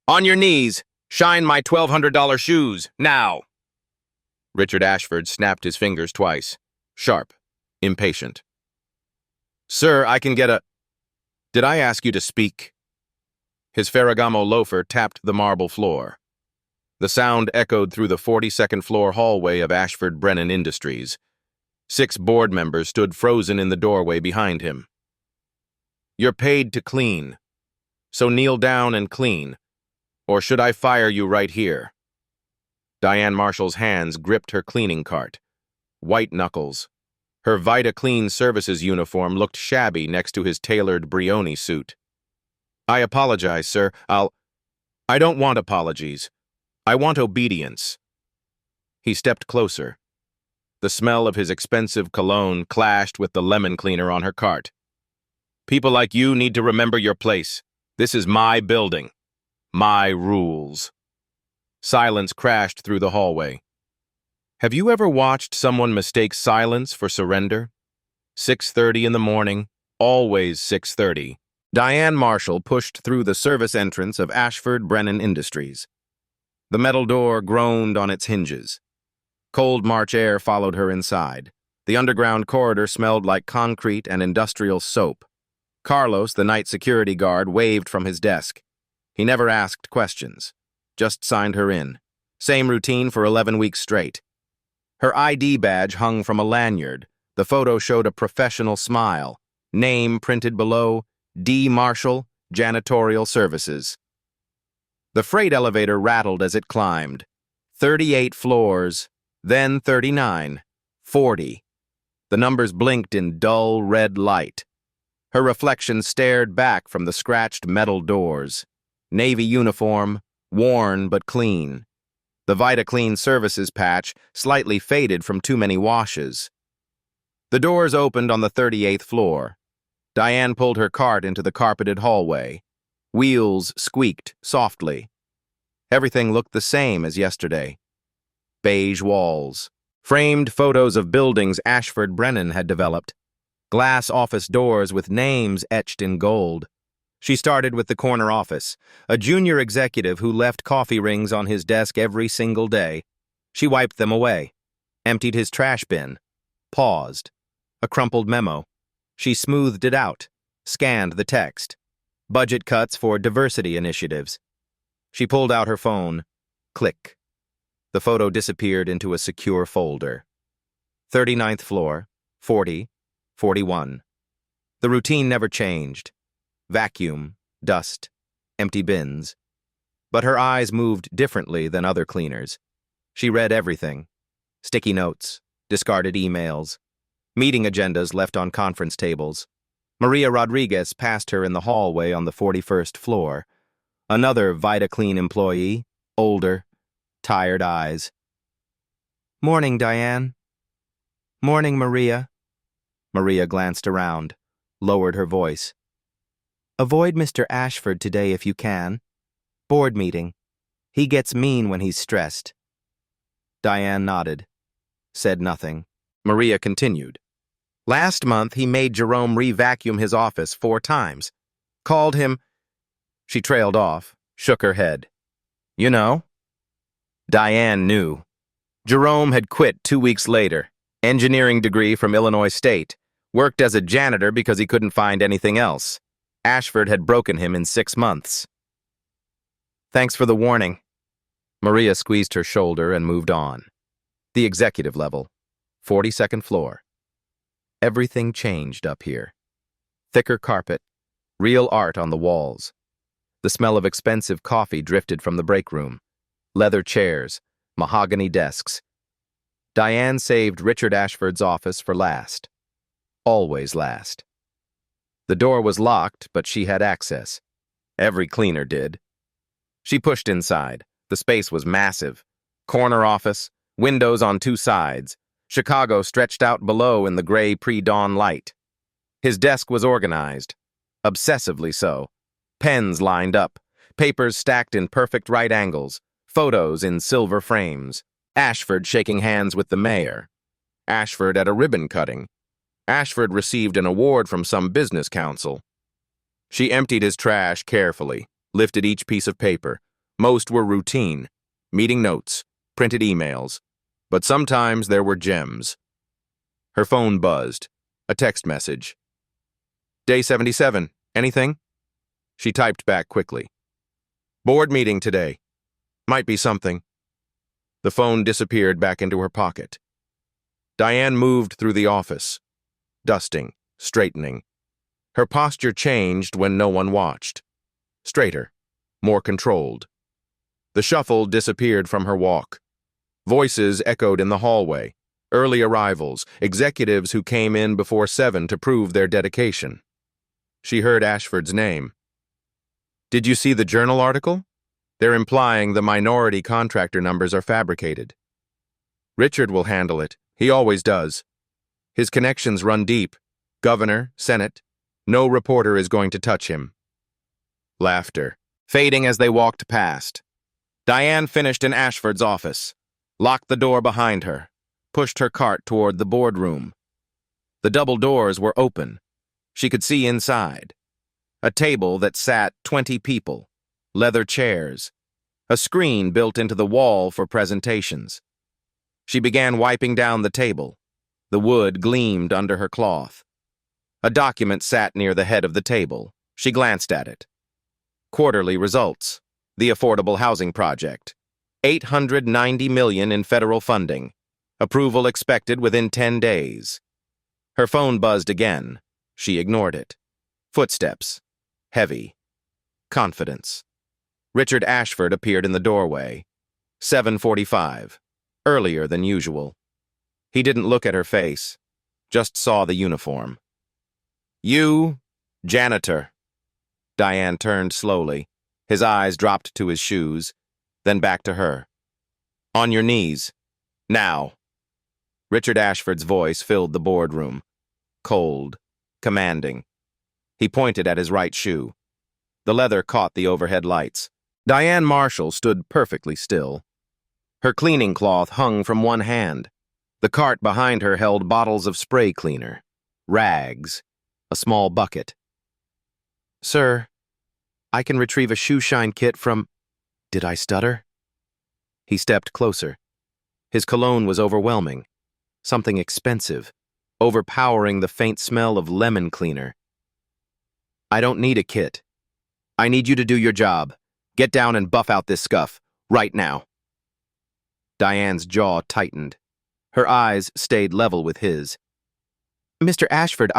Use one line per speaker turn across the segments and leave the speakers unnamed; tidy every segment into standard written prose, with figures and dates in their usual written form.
On your knees! Shine my $1,200 shoes, now! Richard Ashford snapped his fingers twice. Sharp. Impatient. Sir, I can get a... Did I ask you to speak? His Ferragamo loafer tapped the marble floor. The sound echoed through the 42nd floor hallway of Ashford Brennan Industries. 6 board members stood frozen in the doorway behind him. You're paid to clean, so kneel down and clean, or should I fire you right here? Diane Marshall's hands gripped her cleaning cart. White knuckles. Her Vita Clean Services uniform looked shabby next to his tailored Brioni suit. I apologize, sir. I don't want apologies. I want obedience. He stepped closer. The smell of his expensive cologne clashed with the lemon cleaner on her cart. People like you need to remember your place. This is my building. My rules. Silence crashed through the hallway. Have you ever watched someone mistake silence for surrender? 6:30 in the morning, always 6:30. Diane Marshall pushed through the service entrance of Ashford Brennan Industries. The metal door groaned on its hinges. Cold March air followed her inside. The underground corridor smelled like concrete and industrial soap. Carlos, the night security guard, waved from his desk. He never asked questions, just signed her in. Same routine for 11 weeks straight. Her ID badge hung from a lanyard. The photo showed a professional smile. Name printed below, D. Marshall, Janitorial Services. The freight elevator rattled as it climbed. 38 floors, then 39, 40. The numbers blinked in dull red light. Her reflection stared back from the scratched metal doors. Navy uniform, worn but clean. The Vita Clean Services patch slightly faded from too many washes. The doors opened on the 38th floor. Diane pulled her cart into the carpeted hallway. Wheels squeaked softly. Everything looked the same as yesterday. Beige walls. Framed photos of buildings Ashford Brennan had developed. Glass office doors with names etched in gold. She started with the corner office, a junior executive who left coffee rings on his desk every single day. She wiped them away, emptied his trash bin, paused. A crumpled memo. She smoothed it out, scanned the text. Budget cuts for diversity initiatives. She pulled out her phone. Click. The photo disappeared into a secure folder. 39th floor, 40, 41. The routine never changed. Vacuum, dust, empty bins. But her eyes moved differently than other cleaners. She read everything. Sticky notes, discarded emails, meeting agendas left on conference tables. Maria Rodriguez passed her in the hallway on the 41st floor. Another Vita Clean employee, older, tired eyes. Morning, Diane. Morning, Maria. Maria glanced around, lowered her voice. Avoid Mr. Ashford today if you can. Board meeting. He gets mean when he's stressed. Diane nodded, said nothing. Maria continued. Last month, he made Jerome re-vacuum his office 4 times. Called him... She trailed off, shook her head. You know? Diane knew. Jerome had quit 2 weeks later, engineering degree from Illinois State, worked as a janitor because he couldn't find anything else. Ashford had broken him in 6 months. Thanks for the warning. Maria squeezed her shoulder and moved on. The executive level, 42nd floor. Everything changed up here. Thicker carpet, real art on the walls. The smell of expensive coffee drifted from the break room. Leather chairs, mahogany desks. Diane saved Richard Ashford's office for last. Always last. The door was locked, but she had access. Every cleaner did. She pushed inside. The space was massive. Corner office, windows on 2 sides. Chicago stretched out below in the gray pre-dawn light. His desk was organized. Obsessively so. Pens lined up. Papers stacked in perfect right angles. Photos in silver frames. Ashford shaking hands with the mayor. Ashford at a ribbon cutting. Ashford received an award from some business council. She emptied his trash carefully, lifted each piece of paper, Most were routine, meeting notes, printed emails, but sometimes there were gems. Her phone buzzed. A text message. Day 77. Anything? She typed back quickly. Board meeting today. Might be something. The phone disappeared back into her pocket. Diane moved through the office, dusting, straightening. Her posture changed when no one watched. Straighter, more controlled. The shuffle disappeared from her walk. Voices echoed in the hallway. Early arrivals, executives who came in before 7 to prove their dedication. She heard Ashford's name. Did you see the journal article? They're implying the minority contractor numbers are fabricated. Richard will handle it. He always does. His connections run deep. Governor, Senate. No reporter is going to touch him. Laughter, fading as they walked past. Diane finished in Ashford's office, locked the door behind her, pushed her cart toward the boardroom. The double doors were open. She could see inside. A table that sat 20 people, leather chairs, a screen built into the wall for presentations. She began wiping down the table. The wood gleamed under her cloth. A document sat near the head of the table. She glanced at it. Quarterly results. The Affordable Housing Project. $890 million in federal funding. Approval expected within 10 days. Her phone buzzed again. She ignored it. Footsteps. Heavy. Confidence. Richard Ashford appeared in the doorway. 7:45. Earlier than usual. He didn't look at her face. Just saw the uniform. You, janitor. Diane turned slowly. His eyes dropped to his shoes, then back to her. On your knees. Now. Richard Ashford's voice filled the boardroom. Cold. Commanding. He pointed at his right shoe. The leather caught the overhead lights. Diane Marshall stood perfectly still. Her cleaning cloth hung from one hand. The cart behind her held bottles of spray cleaner, rags, a small bucket. Sir, I can retrieve a shoe shine kit from... Did I stutter? He stepped closer. His cologne was overwhelming. Something expensive, overpowering the faint smell of lemon cleaner. I don't need a kit. I need you to do your job. Get down and buff out this scuff, right now. Diane's jaw tightened. Her eyes stayed level with his. Mr. Ashford,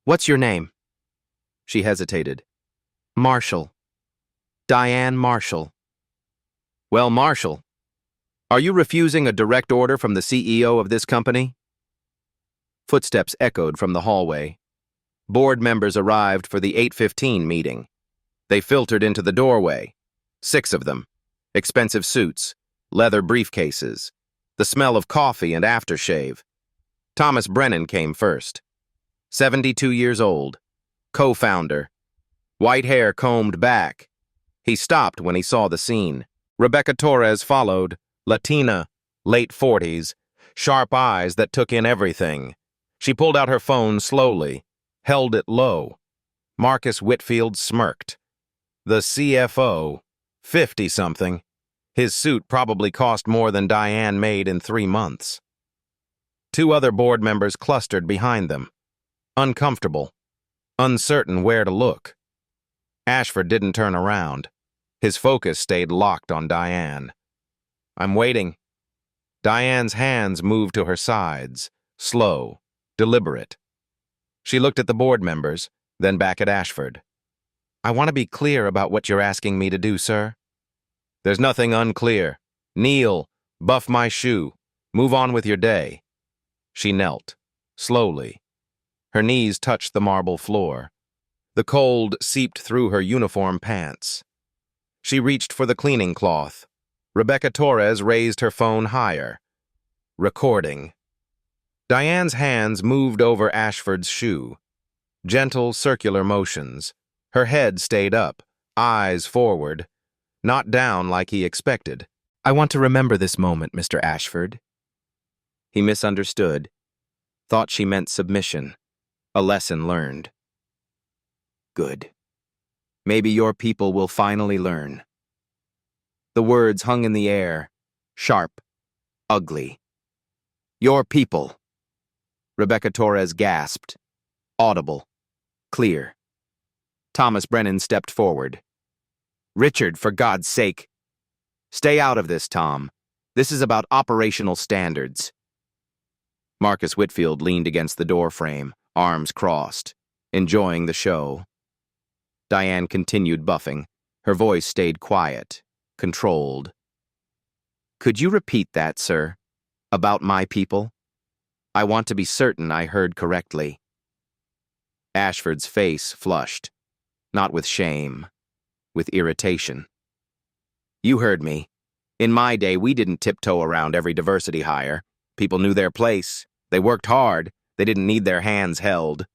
What's your name? She hesitated. Marshall. Diane Marshall. Well, Marshall, are you refusing a direct order from the CEO of this company? Footsteps echoed from the hallway. Board members arrived for the 8:15 meeting. They filtered into the doorway. 6 of them. Expensive suits, leather briefcases, the smell of coffee and aftershave. Thomas Brennan came first. 72 years old, co-founder. White hair combed back. He stopped when he saw the scene. Rebecca Torres followed, Latina, late 40s, sharp eyes that took in everything. She pulled out her phone slowly, held it low. Marcus Whitfield smirked. The CFO, 50-something. His suit probably cost more than Diane made in 3 months. 2 other board members clustered behind them. Uncomfortable, uncertain where to look. Ashford didn't turn around. His focus stayed locked on Diane. I'm waiting. Diane's hands moved to her sides, slow, deliberate. She looked at the board members, then back at Ashford. I want to be clear about what you're asking me to do, sir. There's nothing unclear. Kneel, buff my shoe, move on with your day. She knelt, slowly. Her knees touched the marble floor. The cold seeped through her uniform pants. She reached for the cleaning cloth. Rebecca Torres raised her phone higher. Recording. Diane's hands moved over Ashford's shoe. Gentle circular motions. Her head stayed up, eyes forward, not down like he expected. I want to remember this moment, Mr. Ashford. He misunderstood. Thought she meant submission. A lesson learned. Good. Maybe your people will finally learn. The words hung in the air, sharp, ugly. Your people. Rebecca Torres gasped. Audible. Clear. Thomas Brennan stepped forward. Richard, for God's sake. Stay out of this, Tom. This is about operational standards. Marcus Whitfield leaned against the doorframe, arms crossed, enjoying the show. Diane continued buffing. Her voice stayed quiet, controlled. Could you repeat that, sir? About my people? I want to be certain I heard correctly. Ashford's face flushed, not with shame, with irritation. You heard me. In my day, we didn't tiptoe around every diversity hire. People knew their place. They worked hard. They didn't need their hands held.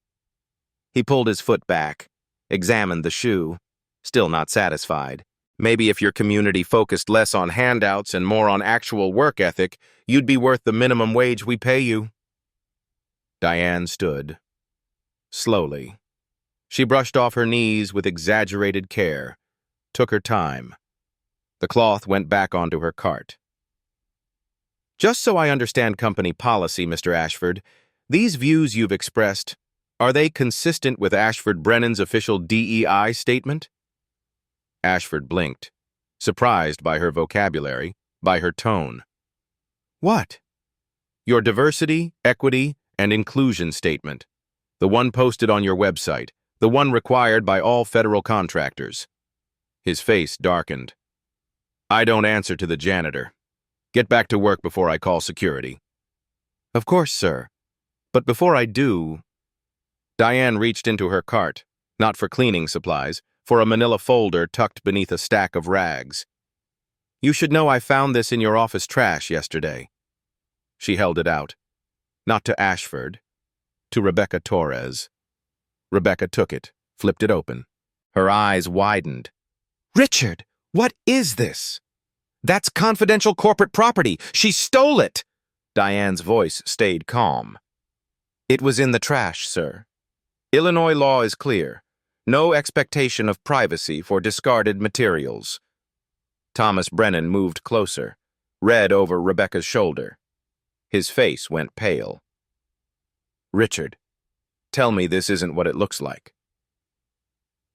He pulled his foot back, examined the shoe, still not satisfied. Maybe if your community focused less on handouts and more on actual work ethic, you'd be worth the minimum wage we pay you. Diane stood. Slowly. She brushed off her knees with exaggerated care, took her time. The cloth went back onto her cart. Just so I understand company policy, Mr. Ashford, these views you've expressed, are they consistent with Ashford Brennan's official DEI statement? Ashford blinked, surprised by her vocabulary, by her tone. What? Your diversity, equity, and inclusion statement. The one posted on your website, the one required by all federal contractors. His face darkened. I don't answer to the janitor. Get back to work before I call security. Of course, sir. But before I do... Diane reached into her cart, not for cleaning supplies, for a manila folder tucked beneath a stack of rags. You should know I found this in your office trash yesterday. She held it out. Not to Ashford, to Rebecca Torres. Rebecca took it, flipped it open. Her eyes widened. Richard, what is this? That's confidential corporate property. She stole it. Diane's voice stayed calm. It was in the trash, sir. Illinois law is clear. No expectation of privacy for discarded materials. Thomas Brennan moved closer, read over Rebecca's shoulder. His face went pale. Richard, tell me this isn't what it looks like.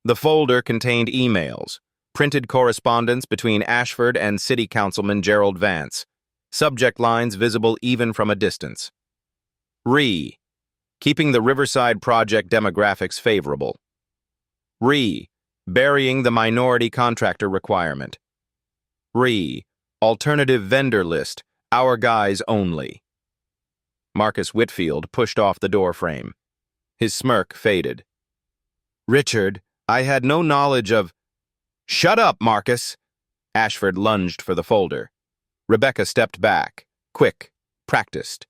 The folder contained emails, printed correspondence between Ashford and City Councilman Gerald Vance, subject lines visible even from a distance. Keeping the Riverside Project demographics favorable. Burying the minority contractor requirement. Alternative vendor list, our guys only. Marcus Whitfield pushed off the doorframe. His smirk faded. Richard, I had no knowledge of... Shut up, Marcus! Ashford lunged for the folder. Rebecca stepped back, quick, practiced.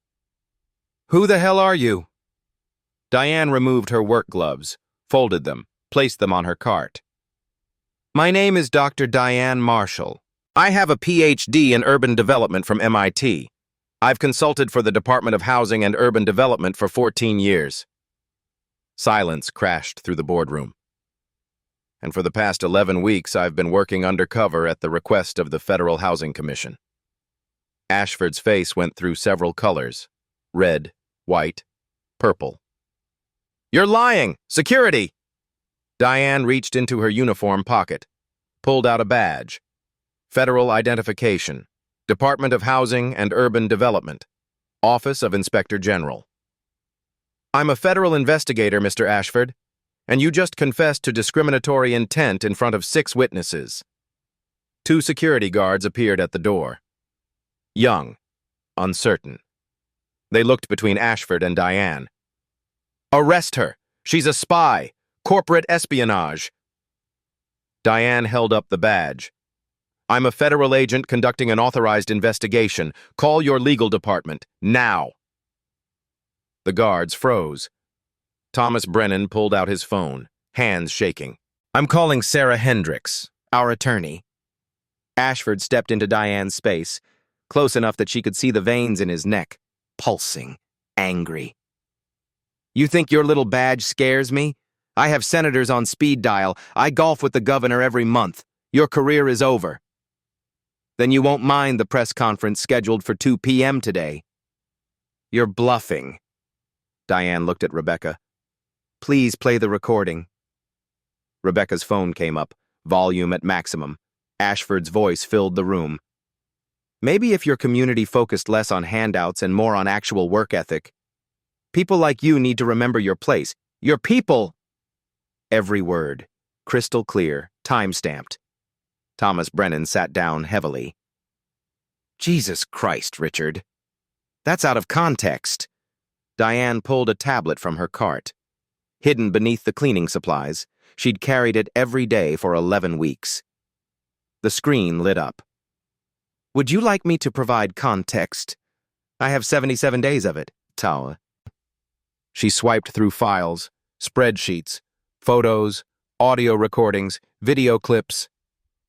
Who the hell are you? Diane removed her work gloves, folded them, placed them on her cart. My name is Dr. Diane Marshall. I have a Ph.D. in urban development from MIT. I've consulted for the Department of Housing and Urban Development for 14 years. Silence crashed through the boardroom. And for the past 11 weeks, I've been working undercover at the request of the Federal Housing Commission. Ashford's face went through several colors: red, white, purple. You're lying! Security! Diane reached into her uniform pocket, pulled out a badge. Federal Identification, Department of Housing and Urban Development, Office of Inspector General. I'm a federal investigator, Mr. Ashford, and you just confessed to discriminatory intent in front of 6 witnesses. 2 security guards appeared at the door. Young, uncertain. They looked between Ashford and Diane. Arrest her! She's a spy! Corporate espionage! Diane held up the badge. I'm a federal agent conducting an authorized investigation. Call your legal department, now! The guards froze. Thomas Brennan pulled out his phone, hands shaking. I'm calling Sarah Hendricks, our attorney. Ashford stepped into Diane's space, close enough that she could see the veins in his neck, pulsing, angry. You think your little badge scares me? I have senators on speed dial. I golf with the governor every month. Your career is over. Then you won't mind the press conference scheduled for 2 p.m. today. You're bluffing. Diane looked at Rebecca. Please play the recording. Rebecca's phone came up, volume at maximum. Ashford's voice filled the room. Maybe if your community focused less on handouts and more on actual work ethic. People like you need to remember your place. Your people! Every word, crystal clear, time-stamped. Thomas Brennan sat down heavily. Jesus Christ, Richard. That's out of context. Diane pulled a tablet from her cart. Hidden beneath the cleaning supplies, she'd carried it every day for 11 weeks. The screen lit up. Would you like me to provide context? I have 77 days of it, Tawa. She swiped through files, spreadsheets, photos, audio recordings, video clips.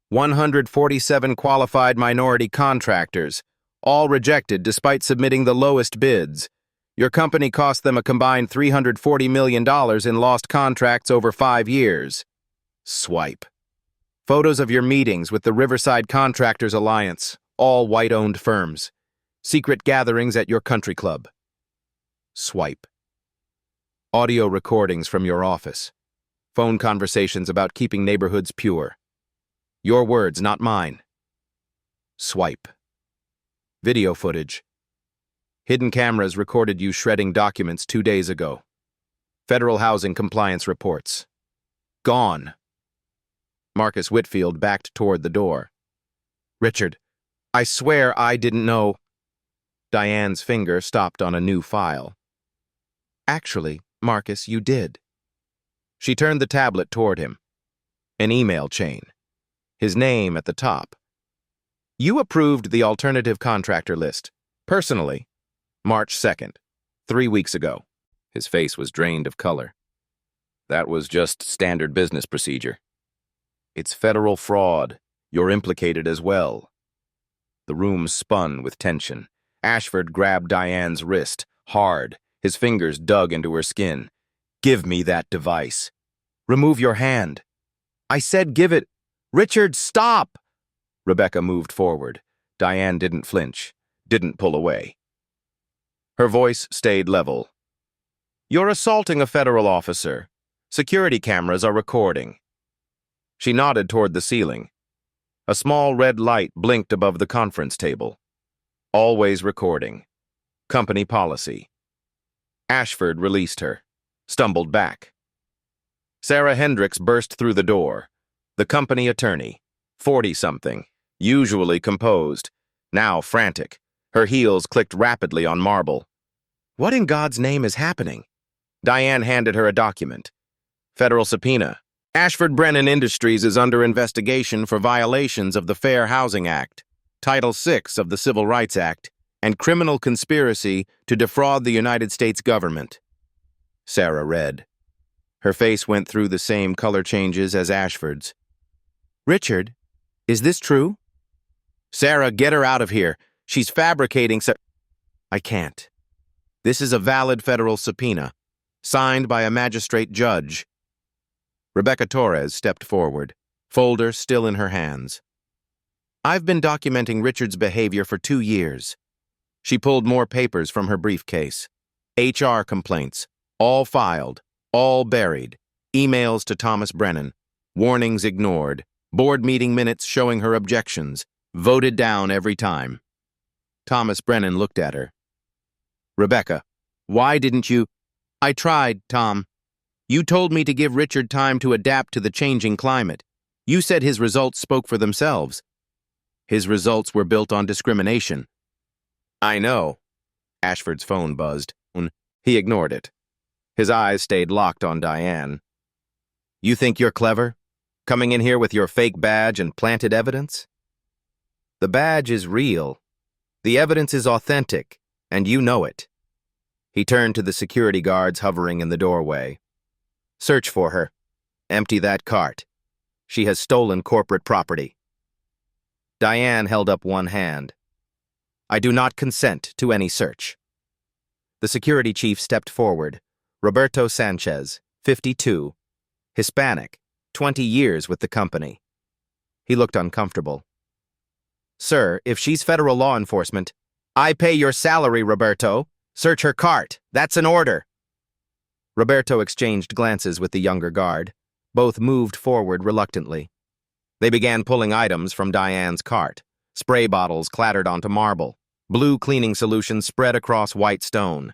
147 qualified minority contractors, all rejected despite submitting the lowest bids. Your company cost them a combined $340 million in lost contracts over 5 years. Swipe. Photos of your meetings with the Riverside Contractors Alliance, all white-owned firms. Secret gatherings at your country club. Swipe. Audio recordings from your office. Phone conversations about keeping neighborhoods pure. Your words, not mine. Swipe. Video footage. Hidden cameras recorded you shredding documents 2 days ago. Federal housing compliance reports. Gone. Marcus Whitfield backed toward the door. Richard, I swear I didn't know. Diane's finger stopped on a new file. Actually, Marcus, you did. She turned the tablet toward him. An email chain. His name at the top. You approved the alternative contractor list, personally, March 2nd, 3 weeks ago. His face was drained of color. That was just standard business procedure. It's federal fraud. You're implicated as well. The room spun with tension. Ashford grabbed Diane's wrist, hard. His fingers dug into her skin. Give me that device. Remove your hand. I said give it. Richard, stop! Rebecca moved forward. Diane didn't flinch, didn't pull away. Her voice stayed level. You're assaulting a federal officer. Security cameras are recording. She nodded toward the ceiling. A small red light blinked above the conference table. Always recording. Company policy. Ashford released her, stumbled back. Sarah Hendricks burst through the door. The company attorney, 40-something, usually composed, now frantic. Her heels clicked rapidly on marble. What in God's name is happening? Diane handed her a document. Federal subpoena. Ashford Brennan Industries is under investigation for violations of the Fair Housing Act, Title VI of the Civil Rights Act, and criminal conspiracy to defraud the United States government. Sarah read. Her face went through the same color changes as Ashford's. Richard, is this true? Sarah, get her out of here. She's fabricating I can't. This is a valid federal subpoena, signed by a magistrate judge. Rebecca Torres stepped forward, folder still in her hands. I've been documenting Richard's behavior for 2 years. She pulled more papers from her briefcase. HR complaints, all filed, all buried. Emails to Thomas Brennan, warnings ignored, board meeting minutes showing her objections, voted down every time. Thomas Brennan looked at her. Rebecca, why didn't you? I tried, Tom. You told me to give Richard time to adapt to the changing climate. You said his results spoke for themselves. His results were built on discrimination. I know. Ashford's phone buzzed. He ignored it. His eyes stayed locked on Diane. You think you're clever? Coming in here with your fake badge and planted evidence? The badge is real. The evidence is authentic, and you know it. He turned to the security guards hovering in the doorway. Search for her. Empty that cart. She has stolen corporate property. Diane held up one hand. I do not consent to any search. The security chief stepped forward. Roberto Sanchez, 52, Hispanic, 20 years with the company. He looked uncomfortable. Sir, if she's federal law enforcement, I pay your salary, Roberto. Search her cart. That's an order. Roberto exchanged glances with the younger guard. Both moved forward reluctantly. They began pulling items from Diane's cart. Spray bottles clattered onto marble. Blue cleaning solution spread across white stone.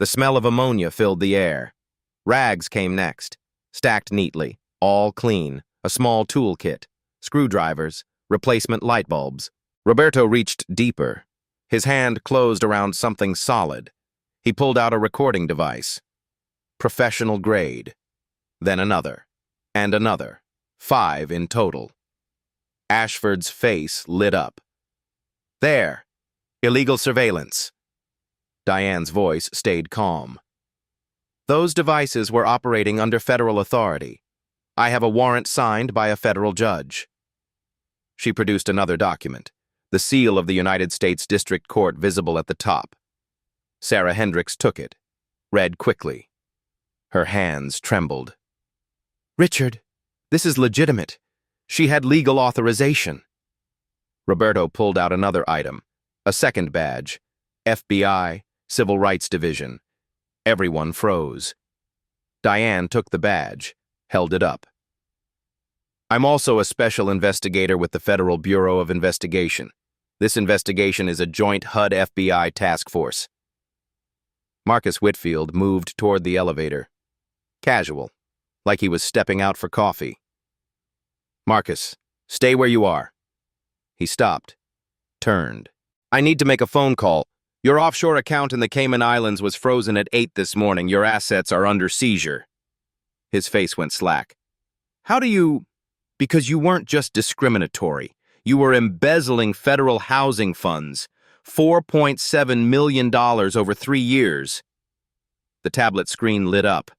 The smell of ammonia filled the air. Rags came next, stacked neatly, all clean, a small tool kit, screwdrivers, replacement light bulbs. Roberto reached deeper. His hand closed around something solid. He pulled out a recording device. Professional grade. Then another. And another. 5 in total. Ashford's face lit up. There. Illegal surveillance. Diane's voice stayed calm. Those devices were operating under federal authority. I have a warrant signed by a federal judge. She produced another document, the seal of the United States District Court visible at the top. Sarah Hendricks took it, read quickly. Her hands trembled. Richard, this is legitimate. She had legal authorization. Roberto pulled out another item, a second badge, FBI, Civil Rights Division. Everyone froze. Diane took the badge, held it up. I'm also a special investigator with the Federal Bureau of Investigation. This investigation is a joint HUD-FBI task force. Marcus Whitfield moved toward the elevator. Casual, like he was stepping out for coffee. Marcus, stay where you are. He stopped, turned. I need to make a phone call. Your offshore account in the Cayman Islands was frozen at 8 this morning. Your assets are under seizure. His face went slack. How do you... Because you weren't just discriminatory. You were embezzling federal housing funds. $4.7 million over 3 years. The tablet screen lit up.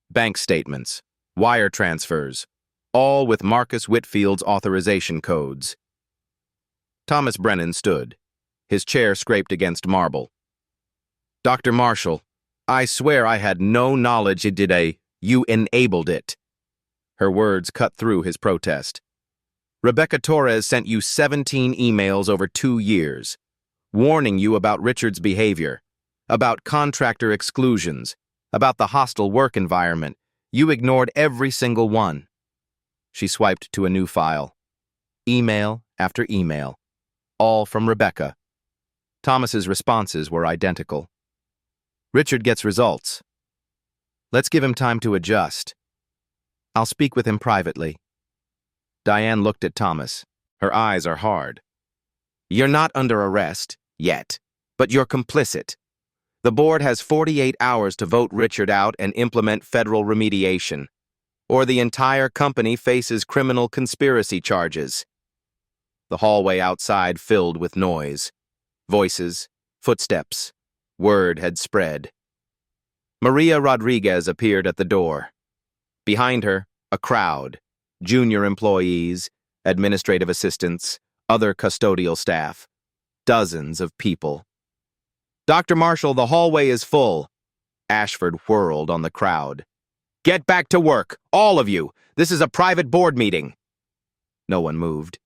Bank statements, wire transfers, all with Marcus Whitfield's authorization codes. Thomas Brennan stood. His chair scraped against marble. Dr. Marshall, I swear I had no knowledge it did you enabled it. Her words cut through his protest. Rebecca Torres sent you 17 emails over 2 years, warning you about Richard's behavior, about contractor exclusions, about the hostile work environment. You ignored every single one. She swiped to a new file. Email after email, all from Rebecca. Thomas's responses were identical. Richard gets results. Let's give him time to adjust. I'll speak with him privately. Diane looked at Thomas. Her eyes are hard. You're not under arrest, yet, but you're complicit. The board has 48 hours to vote Richard out and implement federal remediation, or the entire company faces criminal conspiracy charges. The hallway outside filled with noise. Voices, footsteps. Word had spread. Maria Rodriguez appeared at the door. Behind her, a crowd. Junior employees, administrative assistants, other custodial staff. Dozens of people. Dr. Marshall, the hallway is full. Ashford whirled on the crowd. Get back to work, all of you. This is a private board meeting. No one moved.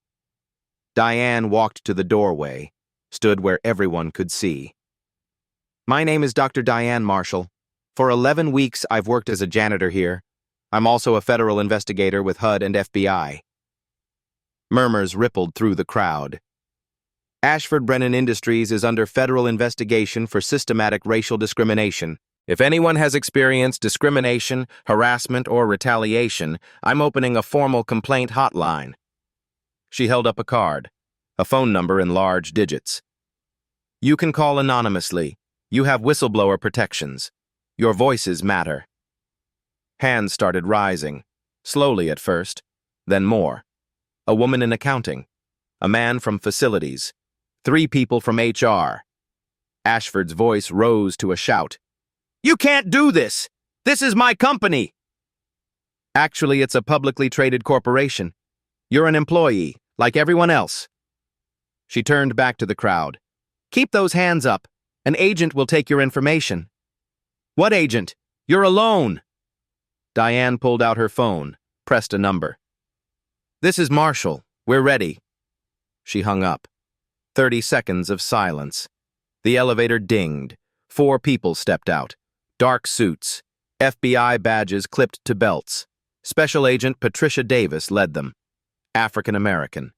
Diane walked to the doorway, stood where everyone could see. My name is Dr. Diane Marshall. For 11 weeks, I've worked as a janitor here. I'm also a federal investigator with HUD and FBI. Murmurs rippled through the crowd. Ashford Brennan Industries is under federal investigation for systematic racial discrimination. If anyone has experienced discrimination, harassment, or retaliation, I'm opening a formal complaint hotline. She held up a card, a phone number in large digits. You can call anonymously. You have whistleblower protections. Your voices matter. Hands started rising, slowly at first, then more. A woman in accounting, a man from facilities, 3 people from HR. Ashford's voice rose to a shout. You can't do this! This is my company! Actually, it's a publicly traded corporation. You're an employee, like everyone else. She turned back to the crowd. Keep those hands up. An agent will take your information. What agent? You're alone! Diane pulled out her phone, pressed a number. This is Marshall. We're ready. She hung up. 30 seconds of silence. The elevator dinged. 4 people stepped out. Dark suits. FBI badges clipped to belts. Special Agent Patricia Davis led them. African American.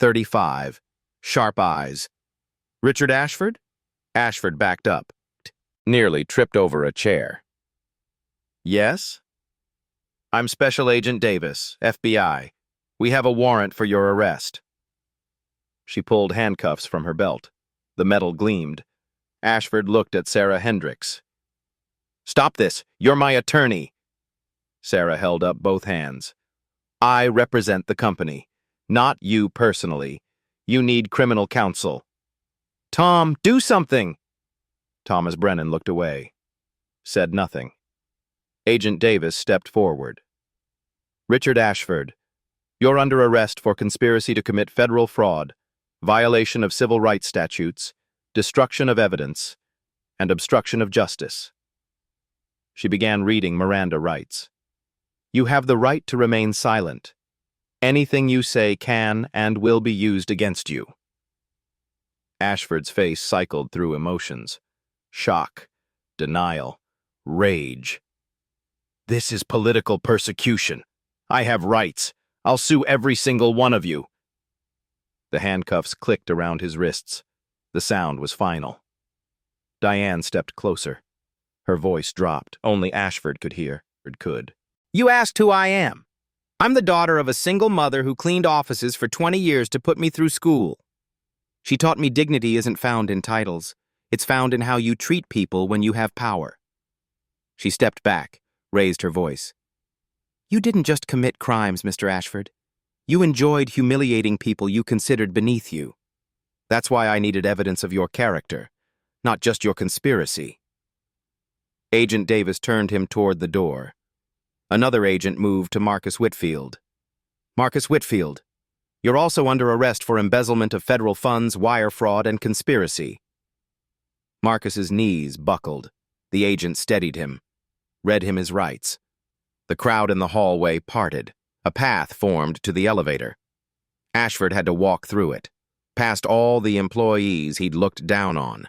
35. Sharp eyes. Richard Ashford? Ashford backed up. Nearly tripped over a chair. Yes? I'm Special Agent Davis, FBI. We have a warrant for your arrest. She pulled handcuffs from her belt. The metal gleamed. Ashford looked at Sarah Hendricks. Stop this! You're my attorney! Sarah held up both hands. I represent the company, not you personally. You need criminal counsel. Tom, do something! Thomas Brennan looked away. Said nothing. Agent Davis stepped forward. Richard Ashford, you're under arrest for conspiracy to commit federal fraud, violation of civil rights statutes, destruction of evidence, and obstruction of justice. She began reading Miranda rights. You have the right to remain silent. Anything you say can and will be used against you. Ashford's face cycled through emotions. Shock, denial, rage. This is political persecution. I have rights. I'll sue every single one of you. The handcuffs clicked around his wrists. The sound was final. Diane stepped closer. Her voice dropped. Only Ashford could hear. You asked who I am. I'm the daughter of a single mother who cleaned offices for 20 years to put me through school. She taught me dignity isn't found in titles. It's found in how you treat people when you have power. She stepped back, raised her voice. You didn't just commit crimes, Mr. Ashford. You enjoyed humiliating people you considered beneath you. That's why I needed evidence of your character, not just your conspiracy. Agent Davis turned him toward the door. Another agent moved to Marcus Whitfield. Marcus Whitfield, you're also under arrest for embezzlement of federal funds, wire fraud, and conspiracy. Marcus's knees buckled. The agent steadied him, read him his rights. The crowd in the hallway parted. A path formed to the elevator. Ashford had to walk through it, past all the employees he'd looked down on.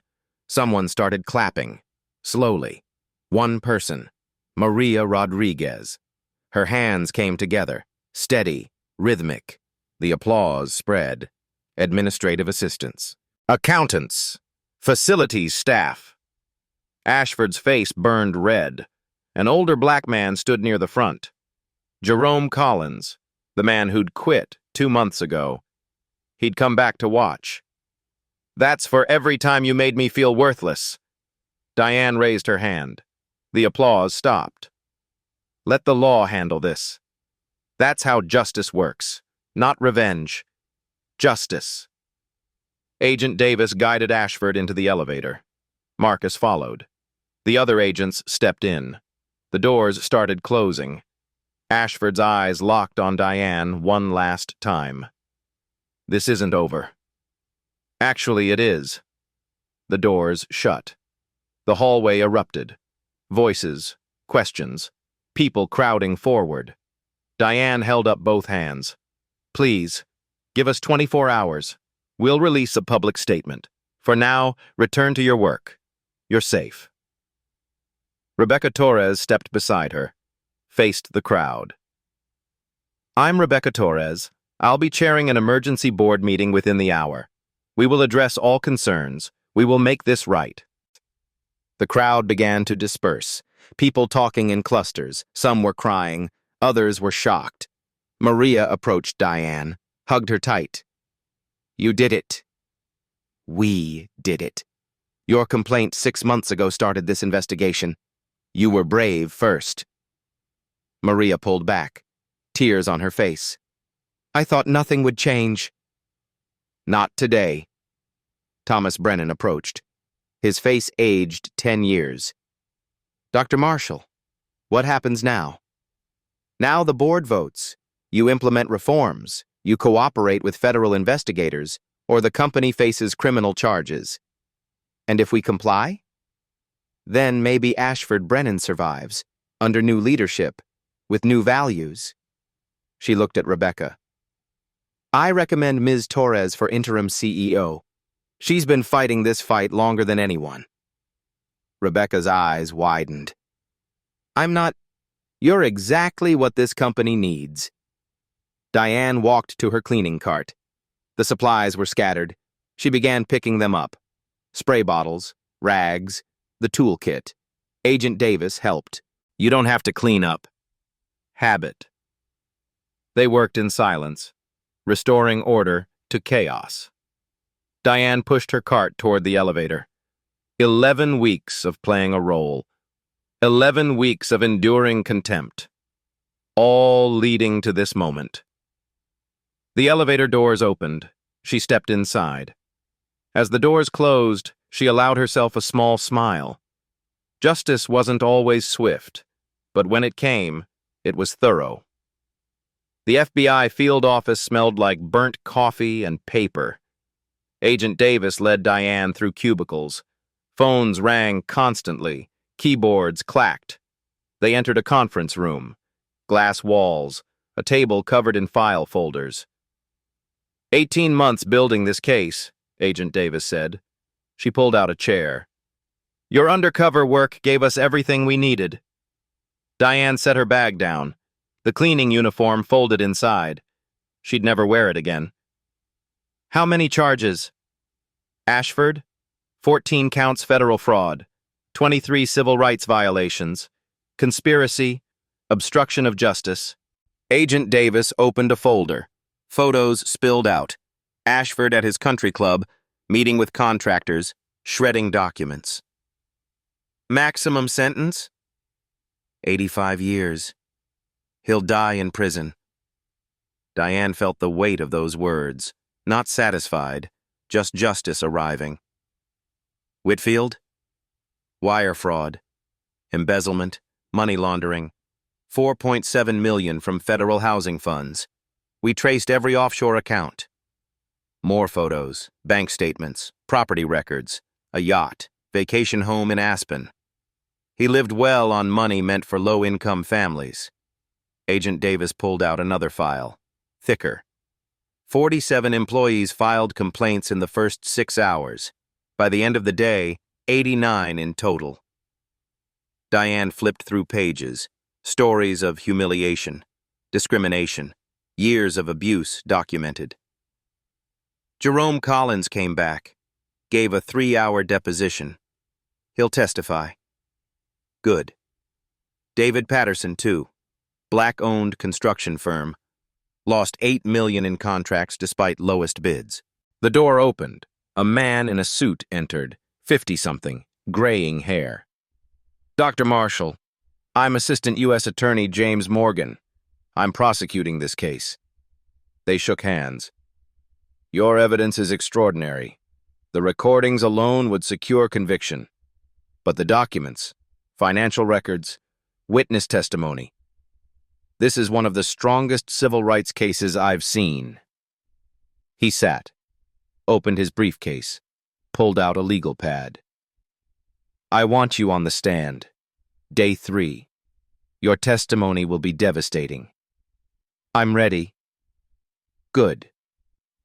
Someone started clapping, slowly. One person, Maria Rodriguez. Her hands came together, steady, rhythmic. The applause spread. Administrative assistants, accountants, facilities staff. Ashford's face burned red. An older black man stood near the front. Jerome Collins, the man who'd quit 2 months ago. He'd come back to watch. That's for every time you made me feel worthless. Diane raised her hand. The applause stopped. Let the law handle this. That's how justice works. Not revenge. Justice. Agent Davis guided Ashford into the elevator. Marcus followed. The other agents stepped in. The doors started closing. Ashford's eyes locked on Diane one last time. This isn't over. Actually, it is. The doors shut. The hallway erupted. Voices, questions, people crowding forward. Diane held up both hands. Please, give us 24 hours. We'll release a public statement. For now, return to your work. You're safe. Rebecca Torres stepped beside her, faced the crowd. I'm Rebecca Torres. I'll be chairing an emergency board meeting within the hour. We will address all concerns. We will make this right. The crowd began to disperse, people talking in clusters. Some were crying, others were shocked. Maria approached Diane, hugged her tight. You did it. We did it. Your complaint 6 months ago started this investigation. You were brave first. Maria pulled back, tears on her face. I thought nothing would change. Not today. Thomas Brennan approached. His face aged 10 years. Dr. Marshall, what happens now? Now the board votes. You implement reforms. You cooperate with federal investigators, or the company faces criminal charges. And if we comply? Then maybe Ashford Brennan survives, under new leadership, with new values. She looked at Rebecca. I recommend Ms. Torres for interim CEO. She's been fighting this fight longer than anyone. Rebecca's eyes widened. I'm not. You're exactly what this company needs. Diane walked to her cleaning cart. The supplies were scattered. She began picking them up. Spray bottles, rags, the toolkit. Agent Davis helped. You don't have to clean up. Habit. They worked in silence, restoring order to chaos. Diane pushed her cart toward the elevator. 11 weeks of playing a role. 11 weeks of enduring contempt. All leading to this moment. The elevator doors opened. She stepped inside. As the doors closed, she allowed herself a small smile. Justice wasn't always swift, but when it came, it was thorough. The FBI field office smelled like burnt coffee and paper. Agent Davis led Diane through cubicles. Phones rang constantly. Keyboards clacked. They entered a conference room. Glass walls, a table covered in file folders. 18 months building this case, Agent Davis said. She pulled out a chair. Your undercover work gave us everything we needed. Diane set her bag down. The cleaning uniform folded inside. She'd never wear it again. How many charges? Ashford, 14 counts federal fraud, 23 civil rights violations, conspiracy, obstruction of justice. Agent Davis opened a folder. Photos spilled out. Ashford at his country club, meeting with contractors, shredding documents. Maximum sentence? 85 years. He'll die in prison. Diane felt the weight of those words, not satisfied, just justice arriving. Whitfield? Wire fraud, embezzlement, money laundering, $4.7 million from federal housing funds. We traced every offshore account. More photos, bank statements, property records, a yacht, vacation home in Aspen. He lived well on money meant for low-income families. Agent Davis pulled out another file, thicker. 47 employees filed complaints in the first 6 hours. By the end of the day, 89 in total. Diane flipped through pages, stories of humiliation, discrimination, years of abuse documented. Jerome Collins came back, gave a 3-hour deposition. He'll testify. Good. David Patterson, too. Black-owned construction firm. Lost $8 million in contracts despite lowest bids. The door opened. A man in a suit entered, 50-something, graying hair. Dr. Marshall, I'm Assistant U.S. Attorney James Morgan. I'm prosecuting this case. They shook hands. Your evidence is extraordinary. The recordings alone would secure conviction. But the documents, financial records, witness testimony. This is one of the strongest civil rights cases I've seen. He sat, opened his briefcase, pulled out a legal pad. I want you on the stand. Day 3. Your testimony will be devastating. I'm ready. Good.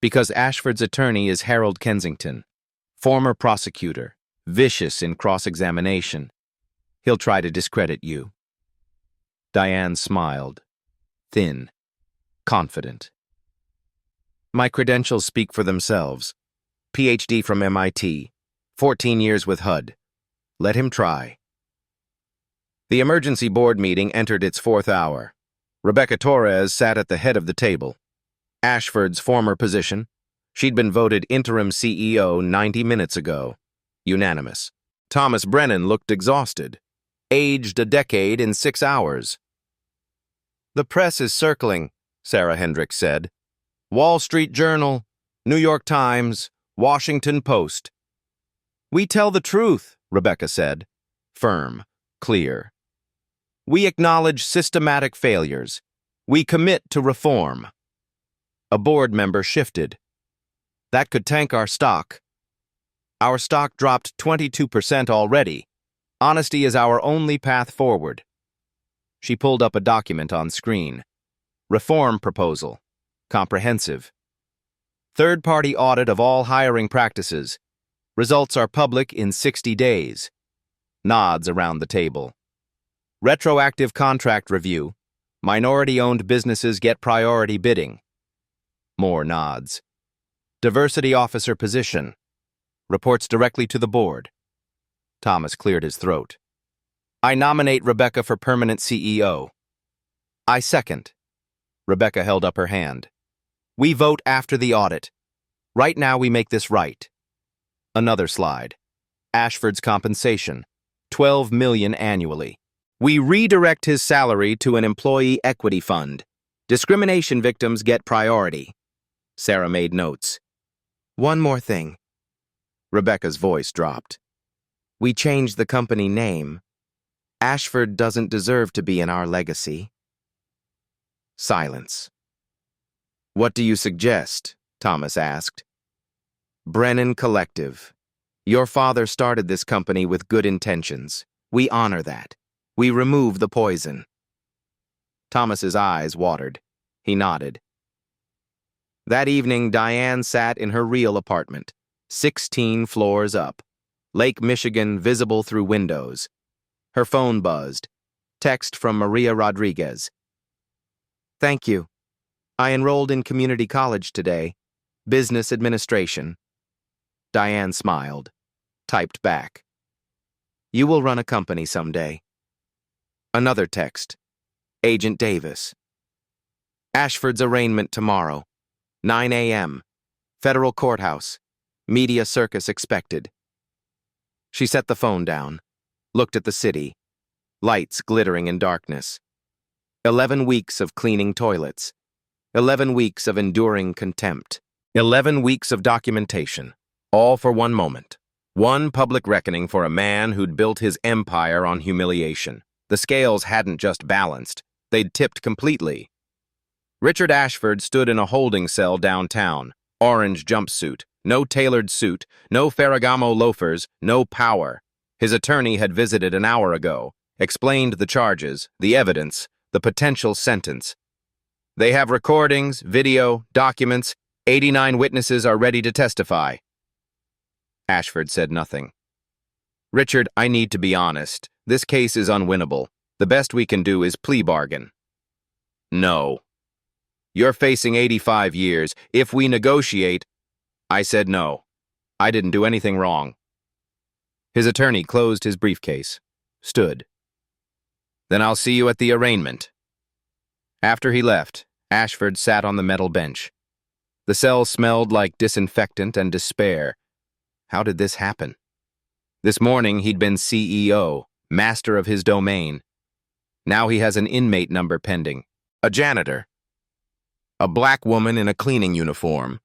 Because Ashford's attorney is Harold Kensington, former prosecutor, vicious in cross-examination. He'll try to discredit you. Diane smiled, thin, confident. My credentials speak for themselves. PhD from MIT, 14 years with HUD. Let him try. The emergency board meeting entered its 4th hour. Rebecca Torres sat at the head of the table. Ashford's former position. She'd been voted interim CEO 90 minutes ago. Unanimous. Thomas Brennan looked exhausted. Aged a decade in 6 hours. The press is circling, Sarah Hendricks said. Wall Street Journal, New York Times, Washington Post. We tell the truth, Rebecca said. Firm, clear. We acknowledge systematic failures. We commit to reform. A board member shifted. That could tank our stock. Our stock dropped 22% already. Honesty is our only path forward. She pulled up a document on screen. Reform proposal. Comprehensive. Third-party audit of all hiring practices. Results are public in 60 days. Nods around the table. Retroactive contract review. Minority-owned businesses get priority bidding. More nods. Diversity officer position. Reports directly to the board. Thomas cleared his throat. I nominate Rebecca for permanent CEO. I second. Rebecca held up her hand. We vote after the audit. Right now we make this right. Another slide. Ashford's compensation. $12 million annually. We redirect his salary to an employee equity fund. Discrimination victims get priority. Sarah made notes. One more thing. Rebecca's voice dropped. We changed the company name. Ashford doesn't deserve to be in our legacy. Silence. What do you suggest? Thomas asked. Brennan Collective. Your father started this company with good intentions. We honor that. We remove the poison. Thomas's eyes watered. He nodded. That evening, Diane sat in her real apartment, 16 floors up. Lake Michigan visible through windows. Her phone buzzed. Text from Maria Rodriguez. Thank you. I enrolled in community college today. Business administration. Diane smiled. Typed back. You will run a company someday. Another text. Agent Davis. Ashford's arraignment tomorrow. 9 a.m. Federal courthouse. Media circus expected. She set the phone down. Looked at the city. Lights glittering in darkness. 11 weeks of cleaning toilets. 11 weeks of enduring contempt. 11 weeks of documentation. All for one moment. One public reckoning for a man who'd built his empire on humiliation. The scales hadn't just balanced. They'd tipped completely. Richard Ashford stood in a holding cell downtown. Orange jumpsuit. No tailored suit. No Ferragamo loafers. No power. His attorney had visited an hour ago. Explained the charges, the evidence, the potential sentence. They have recordings, video, documents. 89 witnesses are ready to testify. Ashford said nothing. Richard, I need to be honest. This case is unwinnable. The best we can do is plea bargain. No. You're facing 85 years. If we negotiate... I said no. I didn't do anything wrong. His attorney closed his briefcase. Stood. Then I'll see you at the arraignment. After he left, Ashford sat on the metal bench. The cell smelled like disinfectant and despair. How did this happen? This morning he'd been CEO, master of his domain. Now he has an inmate number pending. A janitor. A black woman in a cleaning uniform.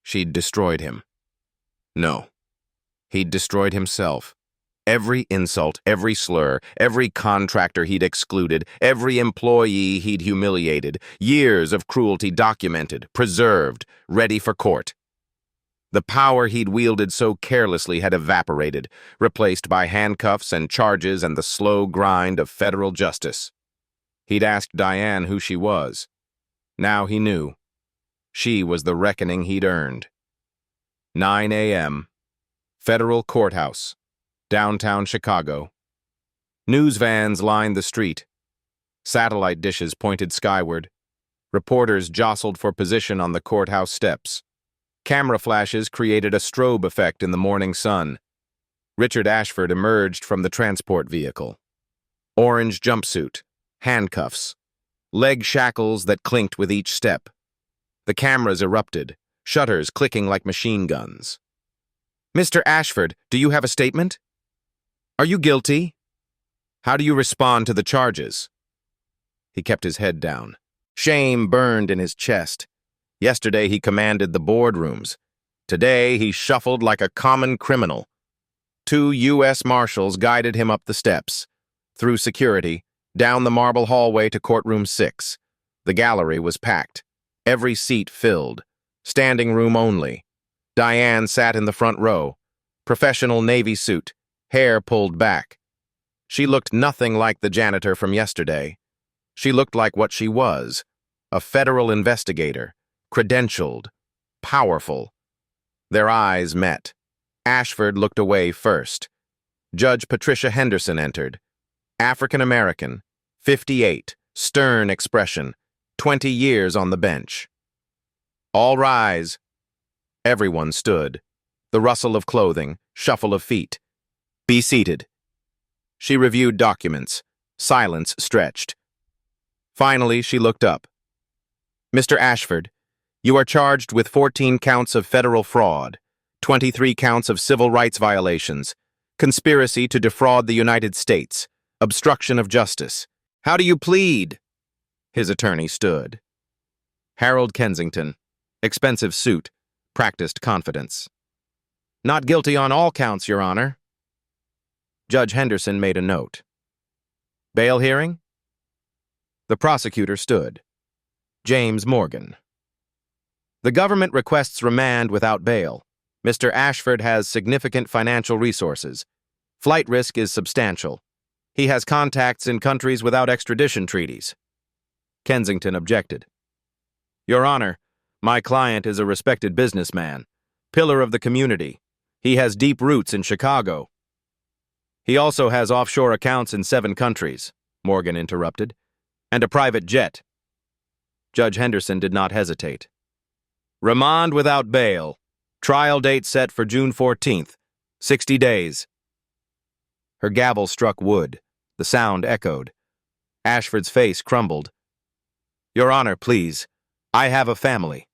She'd destroyed him. No. He'd destroyed himself. Every insult, every slur, every contractor he'd excluded, every employee he'd humiliated, years of cruelty documented, preserved, ready for court. The power he'd wielded so carelessly had evaporated, replaced by handcuffs and charges and the slow grind of federal justice. He'd asked Diane who she was. Now he knew. She was the reckoning he'd earned. 9 a.m. Federal Courthouse. Downtown Chicago. News vans lined the street. Satellite dishes pointed skyward. Reporters jostled for position on the courthouse steps. Camera flashes created a strobe effect in the morning sun. Richard Ashford emerged from the transport vehicle. Orange jumpsuit, handcuffs, leg shackles that clinked with each step. The cameras erupted, shutters clicking like machine guns. Mr. Ashford, do you have a statement? Are you guilty? How do you respond to the charges? He kept his head down. Shame burned in his chest. Yesterday he commanded the boardrooms. Today he shuffled like a common criminal. 2 U.S. Marshals guided him up the steps, through security, down the marble hallway to courtroom 6. The gallery was packed. Every seat filled. Standing room only. Diane sat in the front row. Professional navy suit. Hair pulled back. She looked nothing like the janitor from yesterday. She looked like what she was, a federal investigator, credentialed, powerful. Their eyes met. Ashford looked away first. Judge Patricia Henderson entered. African American, 58, stern expression, 20 years on the bench. All rise. Everyone stood. The rustle of clothing, shuffle of feet. Be seated. She reviewed documents. Silence stretched. Finally, she looked up. Mr. Ashford, you are charged with 14 counts of federal fraud, 23 counts of civil rights violations, conspiracy to defraud the United States, obstruction of justice. How do you plead? His attorney stood. Harold Kensington, expensive suit, practiced confidence. Not guilty on all counts, Your Honor. Judge Henderson made a note. Bail hearing? The prosecutor stood. James Morgan. The government requests remand without bail. Mr. Ashford has significant financial resources. Flight risk is substantial. He has contacts in countries without extradition treaties. Kensington objected. Your Honor, my client is a respected businessman, pillar of the community. He has deep roots in Chicago. He also has offshore accounts in 7 countries, Morgan interrupted, and a private jet. Judge Henderson did not hesitate. Remand without bail. Trial date set for June 14th, 60 days. Her gavel struck wood. The sound echoed. Ashford's face crumbled. Your Honor, please. I have a family.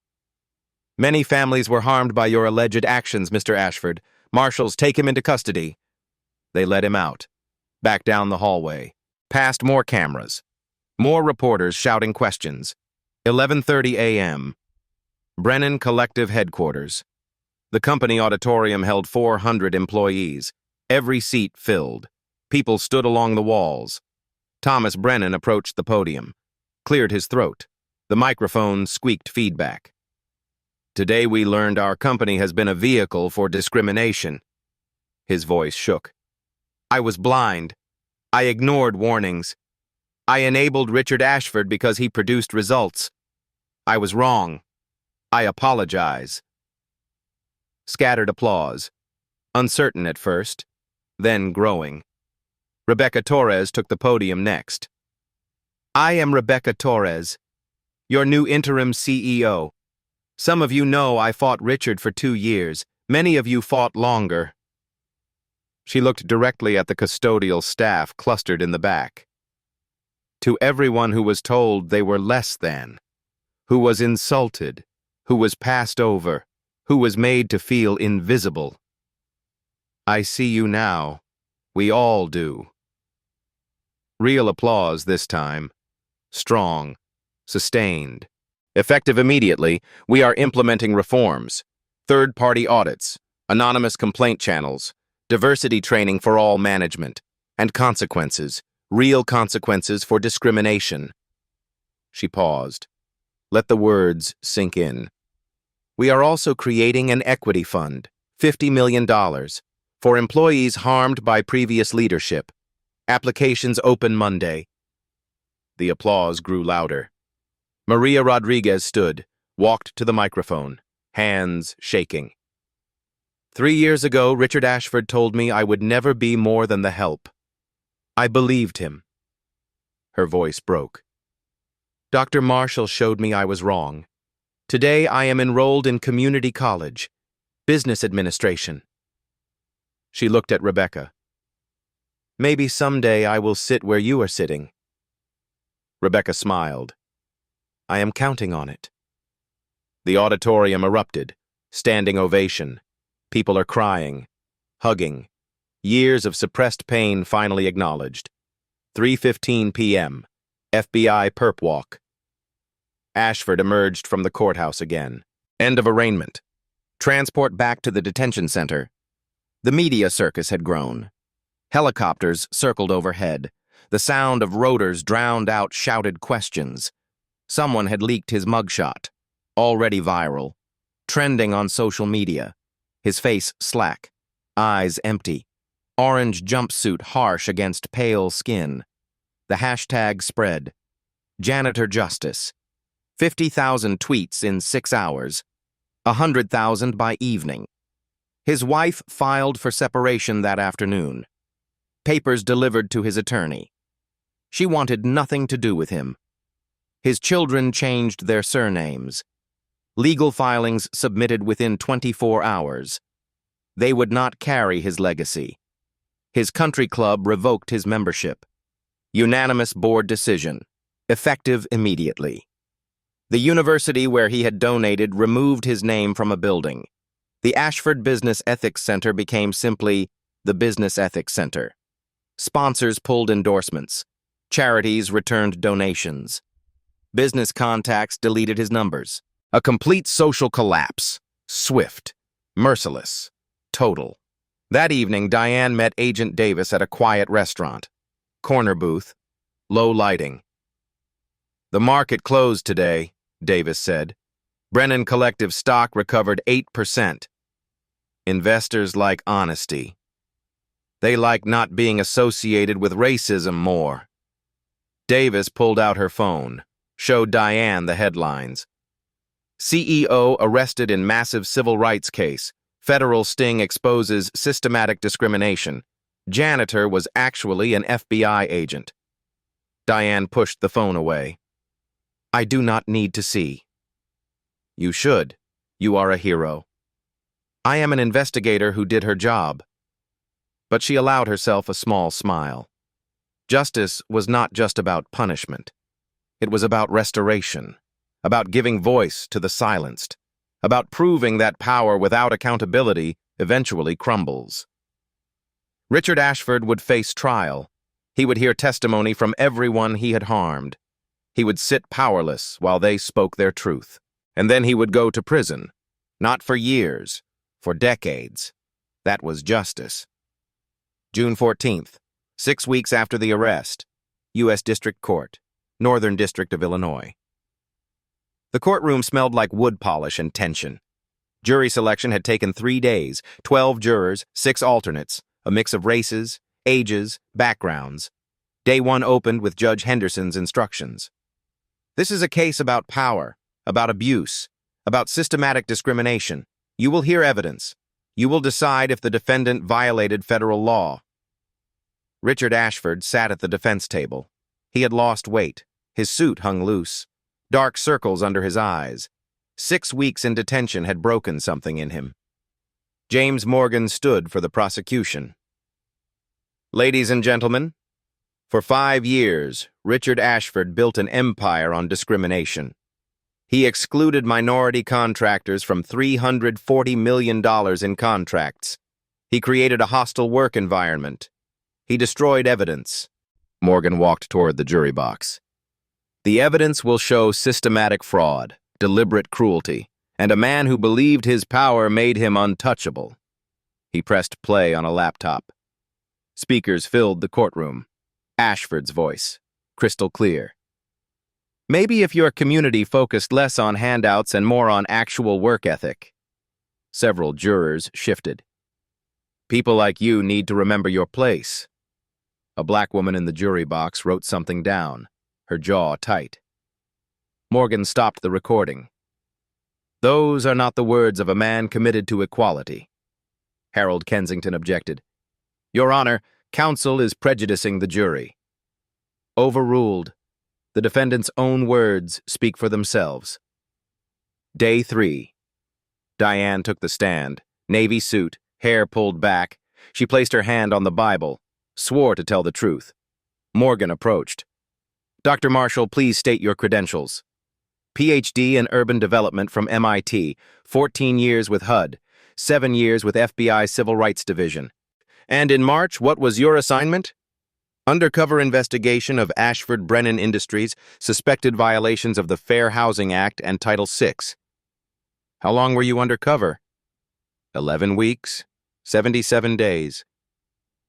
Many families were harmed by your alleged actions, Mr. Ashford. Marshals, take him into custody. They let him out. Back down the hallway. Past more cameras. More reporters shouting questions. 11:30 a.m. Brennan Collective Headquarters. The company auditorium held 400 employees. Every seat filled. People stood along the walls. Thomas Brennan approached the podium. Cleared his throat. The microphone squeaked feedback. Today we learned our company has been a vehicle for discrimination. His voice shook. I was blind. I ignored warnings. I enabled Richard Ashford because he produced results. I was wrong. I apologize. Scattered applause. Uncertain at first, then growing. Rebecca Torres took the podium next. I am Rebecca Torres, your new interim CEO. Some of you know I fought Richard for 2 years. Many of you fought longer. She looked directly at the custodial staff clustered in the back. To everyone who was told they were less than, who was insulted, who was passed over, who was made to feel invisible. I see you now. We all do. Real applause this time. Strong. Sustained. Effective immediately, we are implementing reforms. Third-party audits, anonymous complaint channels, diversity training for all management, and consequences, real consequences for discrimination. She paused. Let the words sink in. We are also creating an equity fund, $50 million, for employees harmed by previous leadership. Applications open Monday. The applause grew louder. Maria Rodriguez stood, walked to the microphone, hands shaking. 3 years ago, Richard Ashford told me I would never be more than the help. I believed him. Her voice broke. Dr. Marshall showed me I was wrong. Today I am enrolled in community college, business administration. She looked at Rebecca. Maybe someday I will sit where you are sitting. Rebecca smiled. I am counting on it. The auditorium erupted, standing ovation. People are crying, hugging. Years of suppressed pain finally acknowledged. 3:15 p.m. FBI perp walk. Ashford emerged from the courthouse again. End of arraignment. Transport back to the detention center. The media circus had grown. Helicopters circled overhead. The sound of rotors drowned out shouted questions. Someone had leaked his mugshot, already viral, trending on social media. His face slack, eyes empty, orange jumpsuit harsh against pale skin. The hashtag spread. Janitor justice. 50,000 tweets in 6 hours. 100,000 by evening. His wife filed for separation that afternoon. Papers delivered to his attorney. She wanted nothing to do with him. His children changed their surnames. Legal filings submitted within 24 hours. They would not carry his legacy. His country club revoked his membership. Unanimous board decision, effective immediately. The university where he had donated removed his name from a building. The Ashford Business Ethics Center became simply the Business Ethics Center. Sponsors pulled endorsements. Charities returned donations. Business contacts deleted his numbers. A complete social collapse. Swift, merciless, total. That evening, Diane met Agent Davis at a quiet restaurant. Corner booth, low lighting. "The market closed today," Davis said. "Brennan Collective stock recovered 8%. Investors like honesty. They like not being associated with racism more." Davis pulled out her phone, showed Diane the headlines. CEO arrested in massive civil rights case. Federal sting exposes systematic discrimination. Janitor was actually an FBI agent. Diane pushed the phone away. "I do not need to see." "You should. You are a hero." "I am an investigator who did her job." But she allowed herself a small smile. Justice was not just about punishment. It was about restoration, about giving voice to the silenced, about proving that power without accountability eventually crumbles. Richard Ashford would face trial. He would hear testimony from everyone he had harmed. He would sit powerless while they spoke their truth. And then he would go to prison. Not for years, for decades. That was justice. June 14th, 6 weeks after the arrest. U.S. District Court, Northern District of Illinois. The courtroom smelled like wood polish and tension. Jury selection had taken 3 days, 12 jurors, 6 alternates, a mix of races, ages, backgrounds. Day 1 opened with Judge Henderson's instructions. "This is a case about power, about abuse, about systematic discrimination. You will hear evidence. You will decide if the defendant violated federal law." Richard Ashford sat at the defense table. He had lost weight. His suit hung loose. Dark circles under his eyes. 6 weeks in detention had broken something in him. James Morgan stood for the prosecution. "Ladies and gentlemen, for 5 years, Richard Ashford built an empire on discrimination. He excluded minority contractors from $340 million in contracts. He created a hostile work environment. He destroyed evidence." Morgan walked toward the jury box. "The evidence will show systematic fraud, deliberate cruelty, and a man who believed his power made him untouchable." He pressed play on a laptop. Speakers filled the courtroom. Ashford's voice, crystal clear. "Maybe if your community focused less on handouts and more on actual work ethic." Several jurors shifted. "People like you need to remember your place." A black woman in the jury box wrote something down, her jaw tight. Morgan stopped the recording. "Those are not the words of a man committed to equality." Harold Kensington objected. "Your Honor, counsel is prejudicing the jury." Overruled. The defendant's own words speak for themselves. Day 3. Diane took the stand, navy suit, hair pulled back. She placed her hand on the Bible, swore to tell the truth. Morgan approached. "Dr. Marshall, please state your credentials." PhD in Urban Development from MIT, 14 years with HUD, 7 years with FBI Civil Rights Division. "And in March, what was your assignment?" "Undercover investigation of Ashford Brennan Industries, suspected violations of the Fair Housing Act and Title VI. "How long were you undercover?" 11 weeks, 77 days.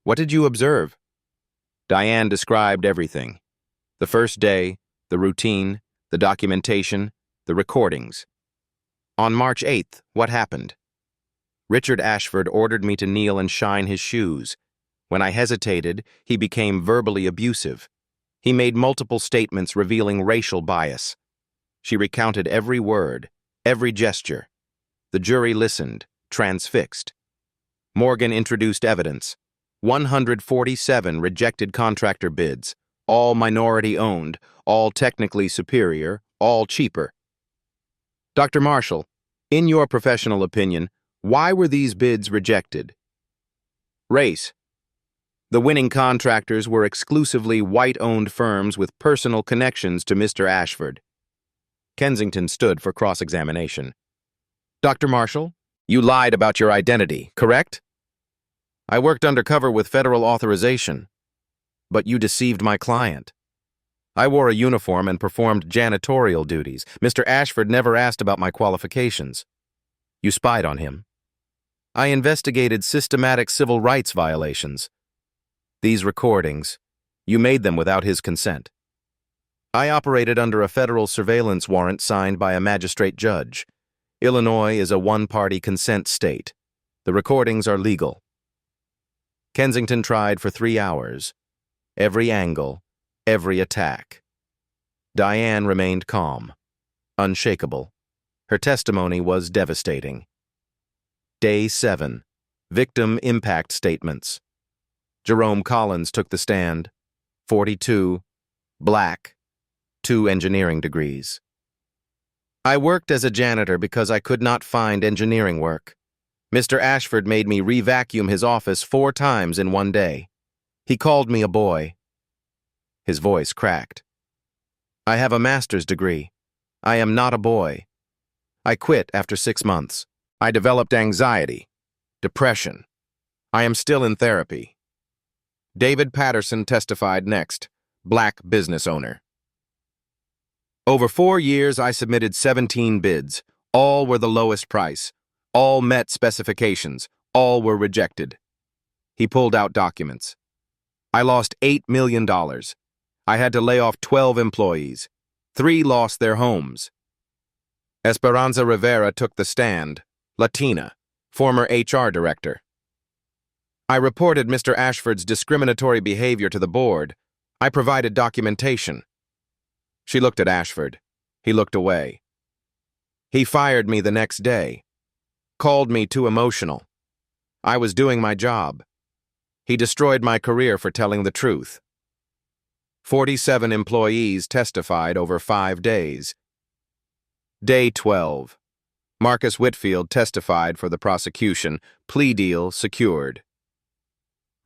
"What did you observe?" Diane described everything. The first day, the routine, the documentation, the recordings. "On March 8th, what happened?" "Richard Ashford ordered me to kneel and shine his shoes. When I hesitated, he became verbally abusive. He made multiple statements revealing racial bias." She recounted every word, every gesture. The jury listened, transfixed. Morgan introduced evidence. 147 rejected contractor bids, all minority-owned, all technically superior, all cheaper. Dr. Marshall, in your professional opinion, why were these bids rejected? Race. The winning contractors were exclusively white-owned firms with personal connections to Mr. Ashford. Kensington stood for cross-examination. Dr. Marshall, you lied about your identity, correct? I worked undercover with federal authorization. But you deceived my client. I wore a uniform and performed janitorial duties. Mr. Ashford never asked about my qualifications. You spied on him. I investigated systematic civil rights violations. These recordings, you made them without his consent. I operated under a federal surveillance warrant signed by a magistrate judge. Illinois is a one-party consent state. The recordings are legal. Kensington tried for 3 hours. Every angle, every attack. Diane remained calm, unshakable. Her testimony was devastating. Day 7. Victim impact statements. Jerome Collins took the stand. 42, black, 2 engineering degrees. I worked as a janitor because I could not find engineering work. Mr. Ashford made me re-vacuum his office 4 times in one day. He called me a boy. His voice cracked. I have a master's degree. I am not a boy. I quit after 6 months. I developed anxiety, depression. I am still in therapy. David Patterson testified next, black business owner. Over 4 years, I submitted 17 bids. All were the lowest price. All met specifications. All were rejected. He pulled out documents. I lost $8 million. I had to lay off 12 employees. 3 lost their homes. Esperanza Rivera took the stand. Latina, former HR director. I reported Mr. Ashford's discriminatory behavior to the board. I provided documentation. She looked at Ashford. He looked away. He fired me the next day. Called me too emotional. I was doing my job. He destroyed my career for telling the truth. 47 employees testified over 5 days. Day 12. Marcus Whitfield testified for the prosecution. Plea deal secured.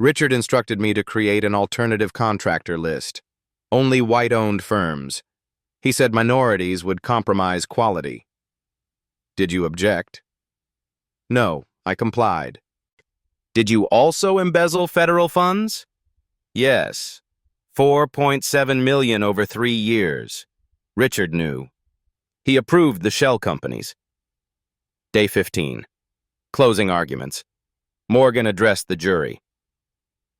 Richard instructed me to create an alternative contractor list. Only white-owned firms. He said minorities would compromise quality. Did you object? No, I complied. Did you also embezzle federal funds? Yes. $4.7 million over 3 years. Richard knew. He approved the shell companies. Day 15. Closing arguments. Morgan addressed the jury.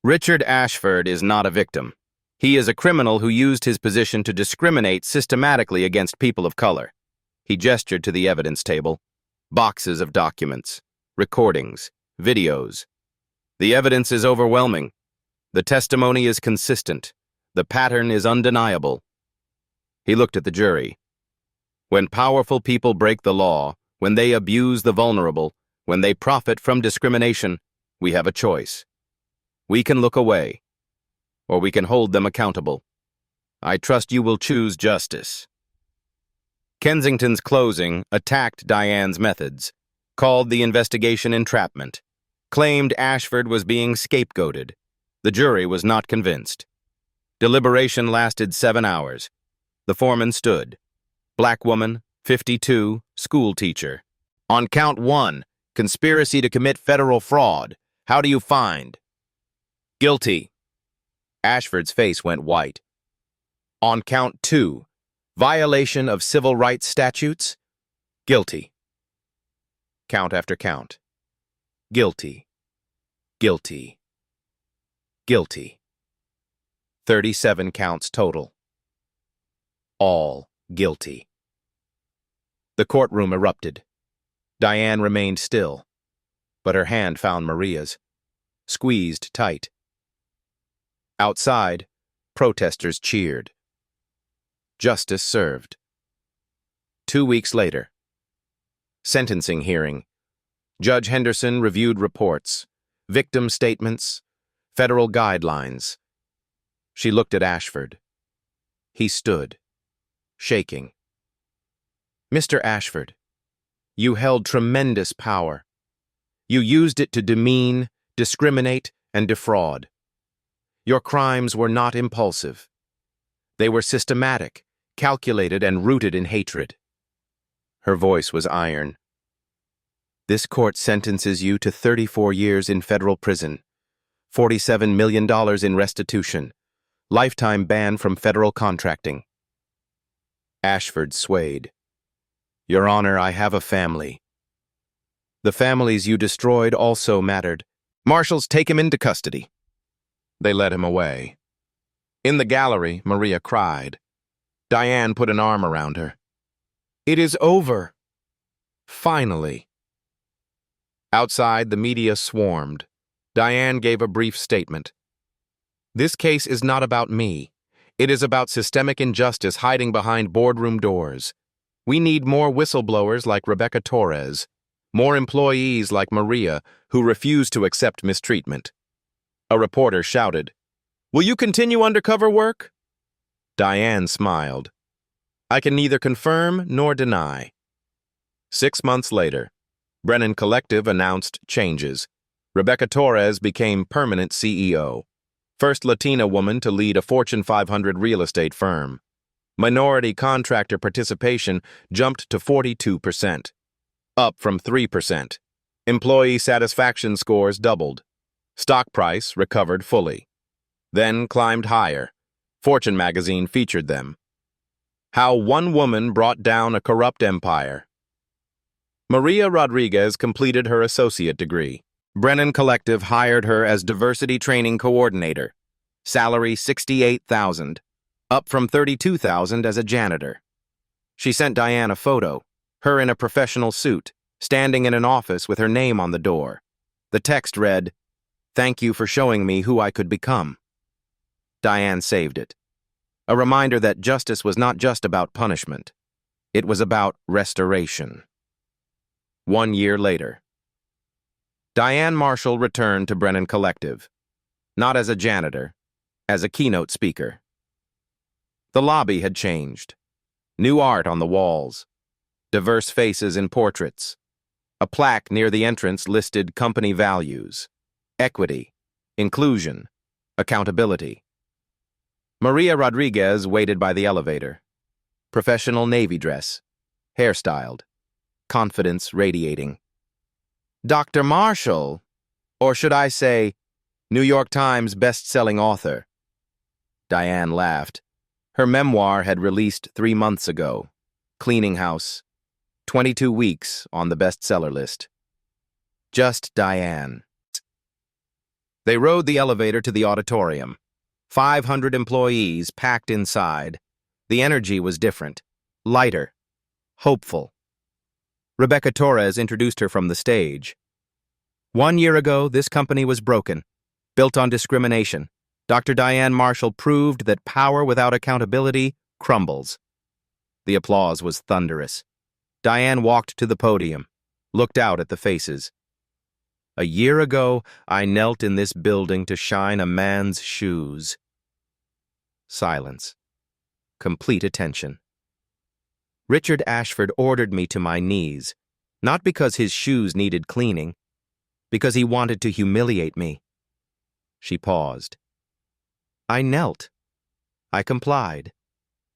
Richard Ashford is not a victim. He is a criminal who used his position to discriminate systematically against people of color. He gestured to the evidence table. Boxes of documents, recordings, videos. The evidence is overwhelming. The testimony is consistent. The pattern is undeniable. He looked at the jury. When powerful people break the law, when they abuse the vulnerable, when they profit from discrimination, we have a choice. We can look away, or we can hold them accountable. I trust you will choose justice. Kensington's closing attacked Diane's methods, called the investigation entrapment, claimed Ashford was being scapegoated. The jury was not convinced. Deliberation lasted 7 hours. The foreman stood. Black woman, 52, school teacher. On count 1, conspiracy to commit federal fraud. How do you find? Guilty. Ashford's face went white. On count 2, violation of civil rights statutes? Guilty. Count after count. Guilty. Guilty. Guilty. 37 counts total. All guilty. The courtroom erupted. Diane remained still, but her hand found Maria's, squeezed tight. Outside, protesters cheered. Justice served. 2 weeks later. Sentencing hearing. Judge Henderson reviewed reports. victim statements, federal guidelines. She looked at Ashford. He stood, shaking. Mr. Ashford, you held tremendous power. You used it to demean, discriminate, and defraud. Your crimes were not impulsive. They were systematic, calculated, and rooted in hatred. Her voice was iron. This court sentences you to 34 years in federal prison, $47 million in restitution, lifetime ban from federal contracting. Ashford swayed. Your Honor, I have a family. The families you destroyed also mattered. Marshals, take him into custody. They led him away. In the gallery, Maria cried. Diane put an arm around her. It is over. Finally. Outside, the media swarmed. Diane gave a brief statement. This case is not about me. It is about systemic injustice hiding behind boardroom doors. We need more whistleblowers like Rebecca Torres, more employees like Maria who refuse to accept mistreatment. A reporter shouted, Will you continue undercover work? Diane smiled. I can neither confirm nor deny. 6 months later, Brennan Collective announced changes. Rebecca Torres became permanent CEO, first Latina woman to lead a Fortune 500 real estate firm. Minority contractor participation jumped to 42%, up from 3%. Employee satisfaction scores doubled. Stock price recovered fully. Then climbed higher. Fortune magazine featured them. How one woman brought down a corrupt empire. Maria Rodriguez completed her associate degree. Brennan Collective hired her as diversity training coordinator. Salary $68,000, up from $32,000 as a janitor. She sent Diane a photo, her in a professional suit, standing in an office with her name on the door. The text read, Thank you for showing me who I could become. Diane saved it. A reminder that justice was not just about punishment. It was about restoration. 1 year later. Diane Marshall returned to Brennan Collective, not as a janitor, as a keynote speaker. The lobby had changed. New art on the walls, diverse faces in portraits. A plaque near the entrance listed company values, equity, inclusion, accountability. Maria Rodriguez waited by the elevator. Professional navy dress, hairstyled, confidence radiating. Dr. Marshall, or should I say, New York Times best-selling author. Diane laughed. Her memoir had released 3 months ago. Cleaning House. 22 weeks on the bestseller list. Just Diane. They rode the elevator to the auditorium. 500 employees packed inside. The energy was different, lighter, hopeful. Rebecca Torres introduced her from the stage. 1 year ago, this company was broken, built on discrimination. Dr. Diane Marshall proved that power without accountability crumbles. The applause was thunderous. Diane walked to the podium, looked out at the faces. A year ago, I knelt in this building to shine a man's shoes. Silence. Complete attention. Richard Ashford ordered me to my knees, not because his shoes needed cleaning, because he wanted to humiliate me. She paused. I knelt. I complied.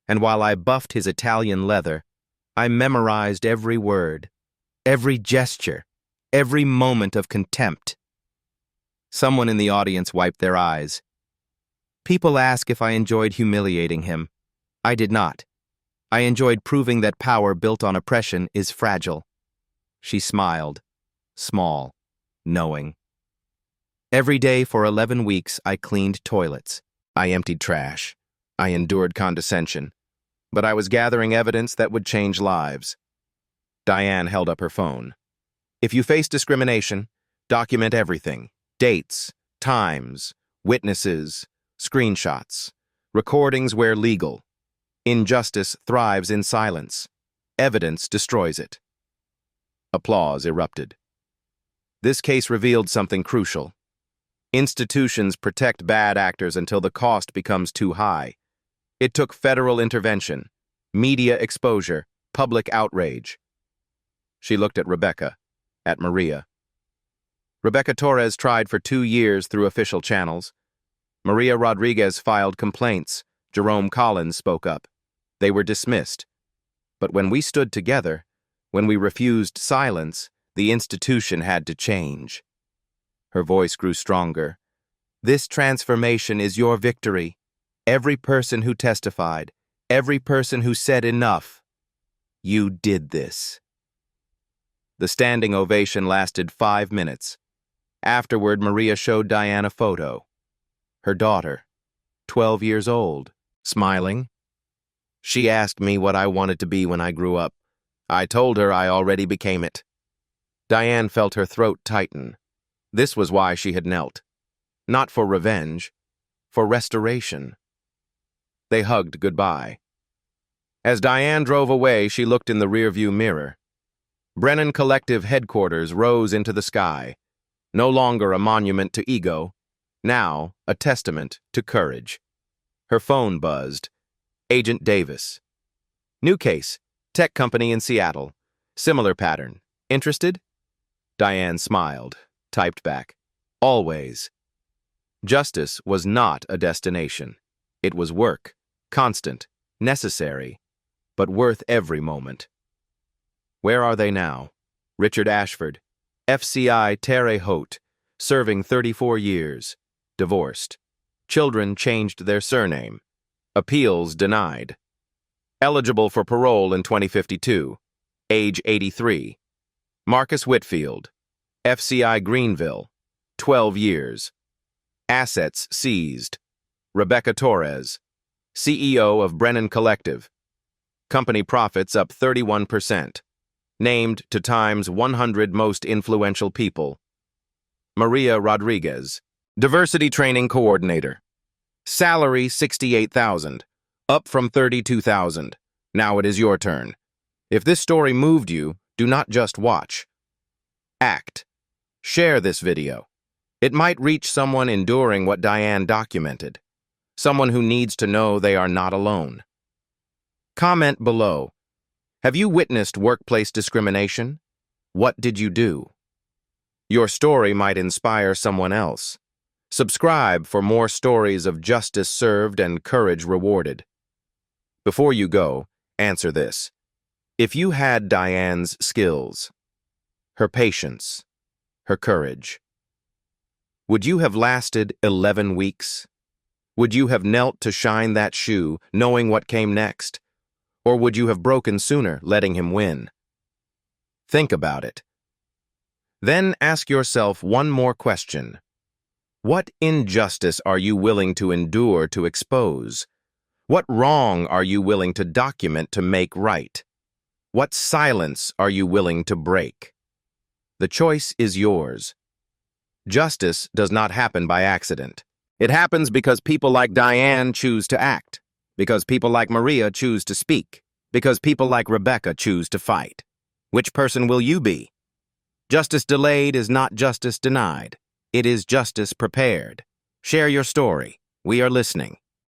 And while I buffed his Italian leather, I memorized every word, every gesture, every moment of contempt. Someone in the audience wiped their eyes. People ask if I enjoyed humiliating him. I did not. I enjoyed proving that power built on oppression is fragile. She smiled, small, knowing. Every day for 11 weeks, I cleaned toilets. I emptied trash. I endured condescension. But I was gathering evidence that would change lives. Diane held up her phone. If you face discrimination, document everything. Dates, times, witnesses, screenshots, recordings where legal. Injustice thrives in silence. Evidence destroys it. Applause erupted. This case revealed something crucial. Institutions protect bad actors until the cost becomes too high. It took federal intervention, media exposure, public outrage. She looked at Rebecca, at Maria. Rebecca Torres tried for 2 years through official channels. Maria Rodriguez filed complaints. Jerome Collins spoke up. They were dismissed. But when we stood together, when we refused silence, the institution had to change. Her voice grew stronger. This transformation is your victory. Every person who testified, every person who said enough, you did this. The standing ovation lasted 5 minutes. Afterward, Maria showed Diane a photo. Her daughter, 12 years old, smiling. She asked me what I wanted to be when I grew up. I told her I already became it. Diane felt her throat tighten. This was why she had knelt. Not for revenge, for restoration. They hugged goodbye. As Diane drove away, she looked in the rearview mirror. Brennan Collective headquarters rose into the sky, no longer a monument to ego, now a testament to courage. Her phone buzzed. Agent Davis. New case, tech company in Seattle. Similar pattern. Interested? Diane smiled, typed back. Always. Justice was not a destination. It was work, constant, necessary, but worth every moment. Where are they now? Richard Ashford, FCI Terre Haute, serving 34 years, divorced. Children changed their surname. Appeals denied. Eligible for parole in 2052. Age 83. Marcus Whitfield, FCI Greenville, 12 years. Assets seized. Rebecca Torres, CEO of Brennan Collective. Company profits up 31%. Named to Time's 100 Most Influential People. Maria Rodriguez, Diversity Training Coordinator. Salary $68,000, up from $32,000. Now it is your turn. If this story moved you, do not just watch. Act. Share this video. It might reach someone enduring what Diane documented. Someone who needs to know they are not alone. Comment below. Have you witnessed workplace discrimination? What did you do? Your story might inspire someone else. Subscribe for more stories of justice served and courage rewarded. Before you go, answer this. If you had Diane's skills, her patience, her courage, would you have lasted 11 weeks? Would you have knelt to shine that shoe, knowing what came next? Or would you have broken sooner, letting him win? Think about it. Then ask yourself one more question. What injustice are you willing to endure to expose? What wrong are you willing to document to make right? What silence are you willing to break? The choice is yours. Justice does not happen by accident. It happens because people like Diane choose to act, because people like Maria choose to speak, because people like Rebecca choose to fight. Which person will you be? Justice delayed is not justice denied. It is justice prepared. Share your story. We are listening.